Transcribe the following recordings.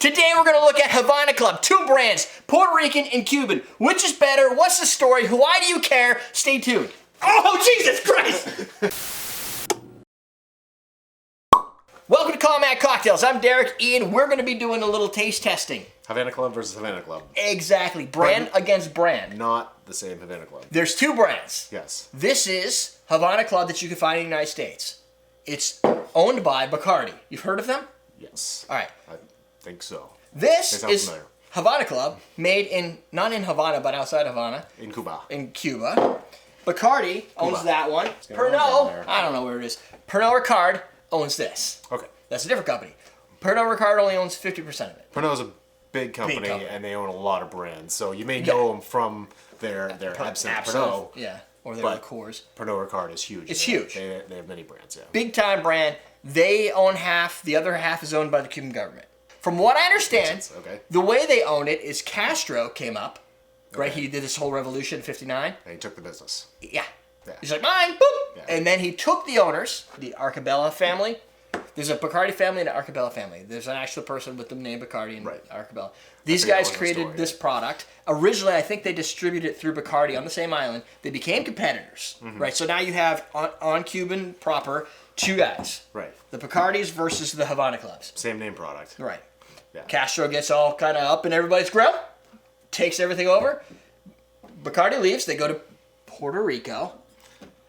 Today we're going to look at Havana Club. Two brands, Puerto Rican and Cuban. Which is better? What's the story? Why do you care? Stay tuned. Oh, Jesus Christ! Welcome to Combat Cocktails. I'm Derek, and we're going to be doing a little taste testing. Havana Club versus Havana Club. Exactly. Brand against brand. Not the same Havana Club. There's two brands. Yes. This is Havana Club that you can find in the United States. It's owned by Bacardi. You've heard of them? Yes. All right. I think so. This is familiar. Havana Club, made in, not in Havana, but outside Havana. In Cuba. In Cuba. Bacardi owns that one. Pernod, I don't know where it is. Pernod Ricard owns this. Okay. That's a different company. Pernod Ricard only owns 50% of it. Pernod's a big company, and they own a lot of brands. So you may know them from their absinthe Pernod. Yeah, or their liqueurs. Pernod Ricard is huge. It's huge. They have many brands, yeah. Big time brand. They own half. The other half is owned by the Cuban government. From what I understand, the way they own it is Castro came up, right? He did this whole revolution in '59. And he took the business. Yeah. He's like, mine, boop! Yeah. And then he took the owners, the Arcabella family. There's a Bacardi family and an Arcabella family. There's an actual person with the name Bacardi and Arcabella. These guys created this product. Originally, I think they distributed it through Bacardi on the same island. They became competitors, right? So now you have, on Cuban proper, two guys. Right. The Bacardis versus the Havana Clubs. Same name product. Right. Yeah. Castro gets all kind of up in everybody's grill, takes everything over. Bacardi leaves. They go to Puerto Rico.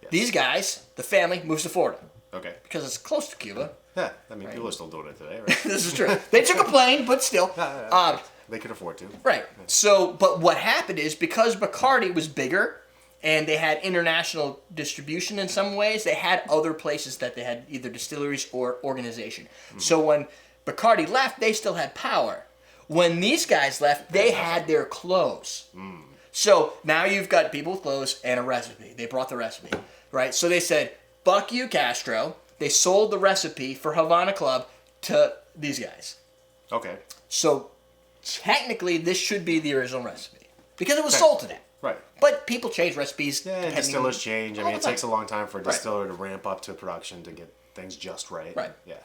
Yes. These guys, the family, moves to Florida. Okay. Because it's close to Cuba. Yeah, I mean, people are still doing it today, right? This is true. They took a plane, but still. They could afford to. Right. So, but what happened is because Bacardi was bigger and they had international distribution in some ways, they had other places that they had either distilleries or organization. So when Bacardi left, they still had power. When these guys left, they had their clothes. So now you've got people with clothes and a recipe. They brought the recipe, right? So they said, "Fuck you, Castro." They sold the recipe for Havana Club to these guys. Okay. So technically, this should be the original recipe because it was sold to them. Right. But people change recipes. Yeah, distillers change. I mean, it takes a long time for a distiller to ramp up to production to get things just right. Right. Yeah.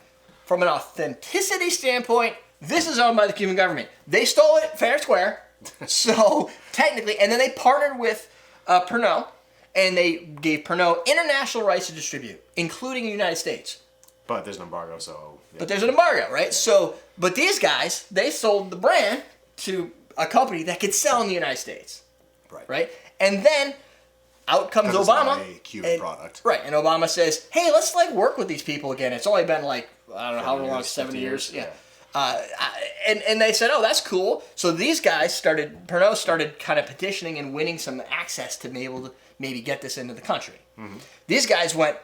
From an authenticity standpoint, this is owned by the Cuban government. They stole it fair and square. So technically, and then they partnered with Pernod, and they gave Pernod international rights to distribute, including the United States. But there's an embargo, so... Yeah. But there's an embargo, right? Yeah. So, but these guys, they sold the brand to a company that could sell in the United States. Right? And then out comes Obama. It's not a Cuban product. Right. And Obama says, hey, let's work with these people again. It's only been I don't know how long, 70 years. Yeah. And they said, oh, that's cool. So these guys Pernod started kind of petitioning and winning some access to be able to maybe get this into the country. These guys went,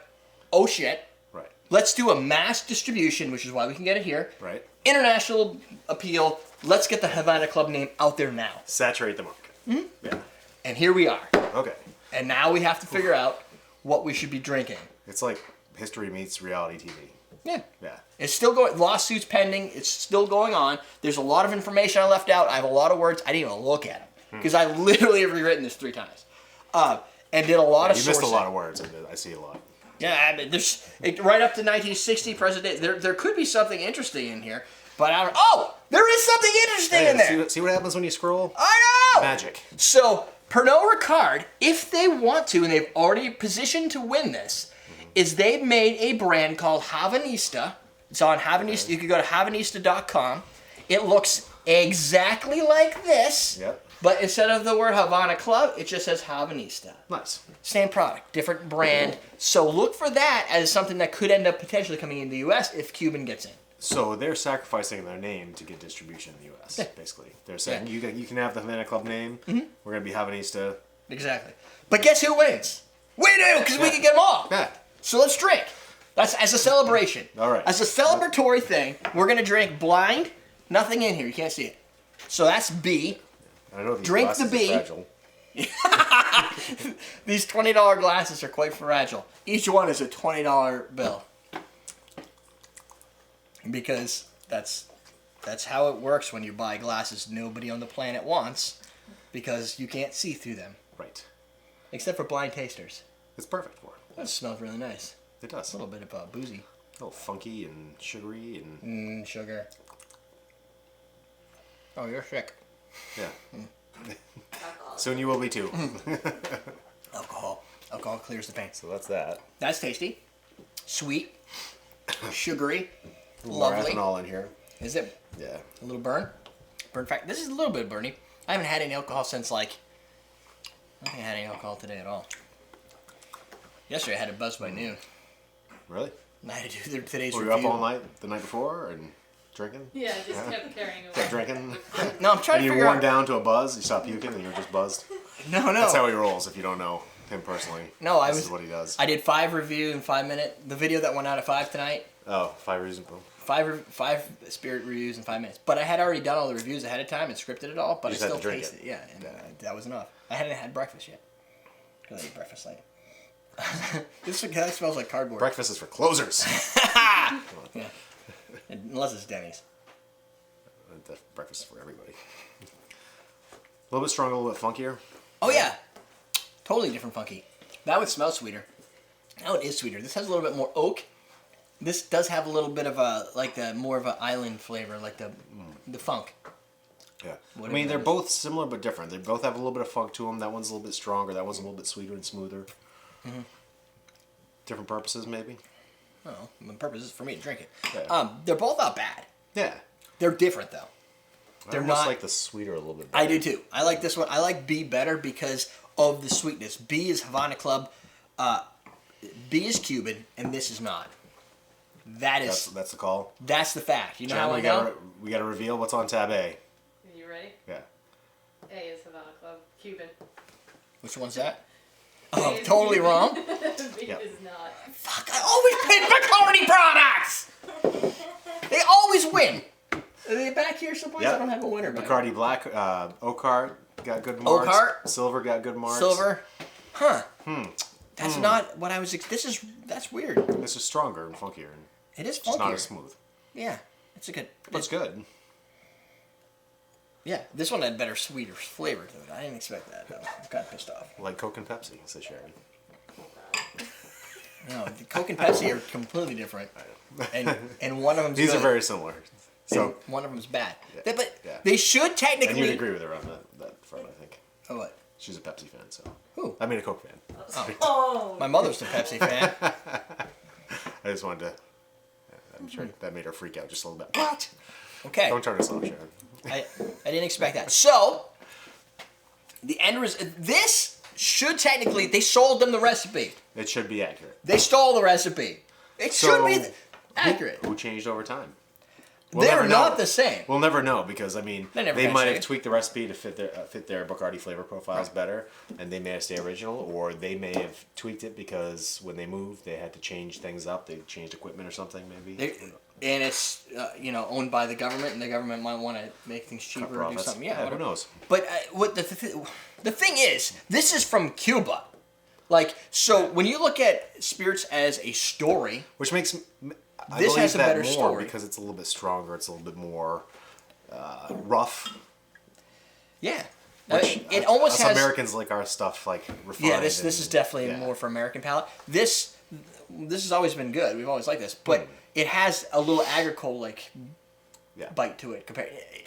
oh shit. Right. Let's do a mass distribution, which is why we can get it here. Right. International appeal. Let's get the Havana Club name out there now. Saturate the market. Yeah. And here we are. Okay. And now we have to figure out what we should be drinking. It's like history meets reality TV. Yeah. Yeah. It's still going, lawsuits pending, it's still going on. There's a lot of information I left out. I have a lot of words. I didn't even look at them. Because I literally have rewritten this 3 times. And did a lot of sourcing. You missed a lot of words. I see a lot. Yeah, I mean, there's, right up to 1960 president, there could be something interesting in here. But I don't, oh! There is something interesting in there! See what happens when you scroll? I know! Magic. So, Pernod Ricard, if they want to, and they've already positioned to win this, is they've made a brand called Havanista. It's on Havanista. You can go to Havanista.com. It looks exactly like this. Yep. But instead of the word Havana Club, it just says Havanista. Nice. Same product, different brand. So look for that as something that could end up potentially coming in the U.S. if Cuban gets in. So they're sacrificing their name to get distribution in the U.S., basically. They're saying, you can have the Havana Club name. We're going to be Havanista. Exactly. But guess who wins? We do, because we can get them all. Yeah. So let's drink. That's as a celebration. All right. As a celebratory thing, we're going to drink blind. Nothing in here. You can't see it. So that's B. I don't know if these drink the B. Fragile. These $20 glasses are quite fragile. Each one is a $20 bill. Because that's how it works when you buy glasses nobody on the planet wants, because you can't see through them. Right. Except for blind tasters. It's perfect for it. That smells really nice. It does. A little bit of boozy. A little funky and sugary and... Sugar. Oh, you're sick. Yeah. Alcohol. Soon you will be too. Alcohol. Alcohol clears the pain. So that's that. That's tasty. Sweet. Sugary. A little more Lovely. ethanol in here. Is it? Yeah. A little burn? Burn fact. This is a little bit burny. I haven't had any alcohol since I don't think I had any alcohol today at all. Yesterday I had a buzz by noon. Really? And I had to do today's Were you review. up all night the night before and drinking? Yeah, just kept carrying away. Kept drinking? No, I'm trying And to you figure worn out. down to a buzz? You stopped puking and you were just buzzed? No. That's how he rolls if you don't know him personally. No, This is what he does. I did 5 review in 5 minutes. The video that went out at 5 tonight. Oh, 5 reasons. 5 spirit reviews in 5 minutes. But I had already done all the reviews ahead of time and scripted it all. But You I just had still to drink tasted it. it. Yeah, and that was enough. I hadn't had breakfast yet. Because I ate breakfast late. This guy smells like cardboard. Breakfast is for closers. Yeah. Unless it's Denny's. Breakfast is for everybody. A little bit stronger, a little bit funkier. Oh yeah, totally different funky. That would smell sweeter. That one is sweeter. This has a little bit more oak. This does have a little bit of more of an island flavor, like the funk. Yeah. Whatever I mean, they're it is. both similar but different. They both have a little bit of funk to them. That one's a little bit stronger. That one's a little bit sweeter and smoother. Mm-hmm. Different purposes, maybe. Oh, the purpose is for me to drink it. Yeah. They're both not bad. Yeah. They're different though. I almost like the sweeter a little bit better. I do too. I like this one. I like B better because of the sweetness. B is Havana Club. B is Cuban, and this is not. That's the call. That's the fact. You know John, how I know? we got to reveal what's on tab A. Are you ready? Yeah. A is Havana Club. Cuban. Which one's that? A Oh, is totally Cuban. wrong. B Yep. is not. Fuck, I always pick Bacardi products! They always win. Are they back here someplace? Yep. I don't have a winner back. Bacardi Black, Oakheart got good marks. Oakheart? Silver got good marks. Silver. Huh. That's not what I was... That's weird. This is stronger and funkier. And It is just not funkier. as smooth. Yeah. It's a good... But it's good. Yeah, this one had better, sweeter flavor to it. I didn't expect that, though. I'm kind of pissed off. Like Coke and Pepsi, says Sharon. No, the Coke and Pepsi are completely different. And one of them's These good, are very similar. So, and one of them's bad. Yeah. But Yeah. they should and technically... you'd agree with her on that front, I think. Oh, what? She's a Pepsi fan, so. Who? I mean, a Coke fan. Oh. My mother's a Pepsi fan. I just wanted to. I'm sure that made her freak out just a little bit. What? Okay. Don't turn us off, Sharon. I didn't expect that. So, the end result... This should technically... They sold them the recipe. It should be accurate. They stole the recipe. It So, should be accurate. Who changed over time? They're never not know. the same. We'll never know because I mean They never they can might say. have tweaked the recipe to fit their Bacardi flavor profiles better, and they may have stayed original, or they may have tweaked it because when they moved they had to change things up. They changed equipment or something maybe. And it's owned by the government, and the government might want to make things cheaper or do profits. something. Yeah, who whatever. knows? But what the thing is, this is from Cuba. Like, so when you look at spirits as a story, Which makes I This believe has a that better more story. because it's a little bit stronger. It's a little bit more rough. yeah, Which it almost us has. Americans like our stuff like refined. Yeah, this is definitely yeah. more for American palate. This has always been good. We've always liked this, but it has a little agricole Yeah. bite to it.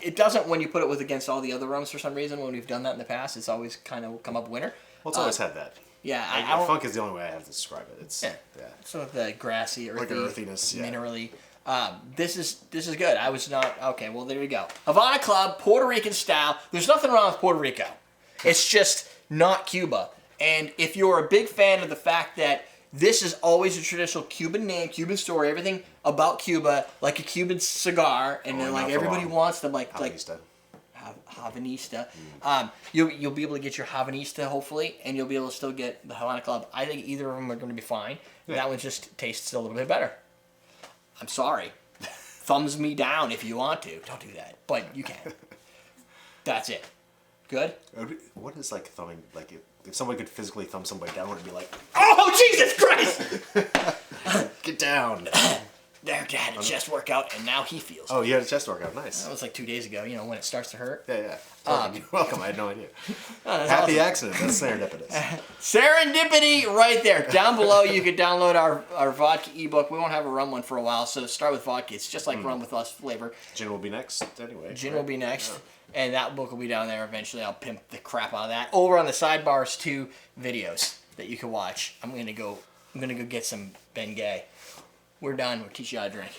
It doesn't when you put it against all the other rums for some reason. When we've done that in the past, it's always kind of come up winner. Well, it's always had that. Yeah, Like, funk is the only way I have to describe it. It's Yeah. So the grassy, earthy, Like an earthiness, yeah. minerally. This is good. I was not okay. Well, there you go. Havana Club, Puerto Rican style. There's nothing wrong with Puerto Rico. It's just not Cuba. And if you're a big fan of the fact that this is always a traditional Cuban name, Cuban story, everything about Cuba, like a Cuban cigar, and then not like for everybody long. wants them, like Havanista. Havanista. You'll be able to get your Havanista hopefully, and you'll be able to still get the Havana Club. I think either of them are going to be fine. Yeah. That one just tastes a little bit better. I'm sorry. Thumbs me down if you want to. Don't do that, but you can. That's it. Good. What is like thumbing? Like if somebody could physically thumb somebody down, would it be like, Oh Jesus Christ! get down? Derrick had a chest workout, and now he feels. Oh, you had a chest workout. Nice. That was like 2 days ago. You know, when it starts to hurt. Yeah. You're welcome. I had no idea. That's Happy awesome. accident. That's serendipitous. Serendipity right there. Down below, you could download our vodka ebook. We won't have a rum one for a while, so start with vodka. It's just like rum with less flavor. Gin will be next anyway. Gin will be next. And that book will be down there eventually. I'll pimp the crap out of that. Over on the sidebars, 2 videos that you can watch. I'm gonna go get some Bengay. We're done. We'll teach you how to drink.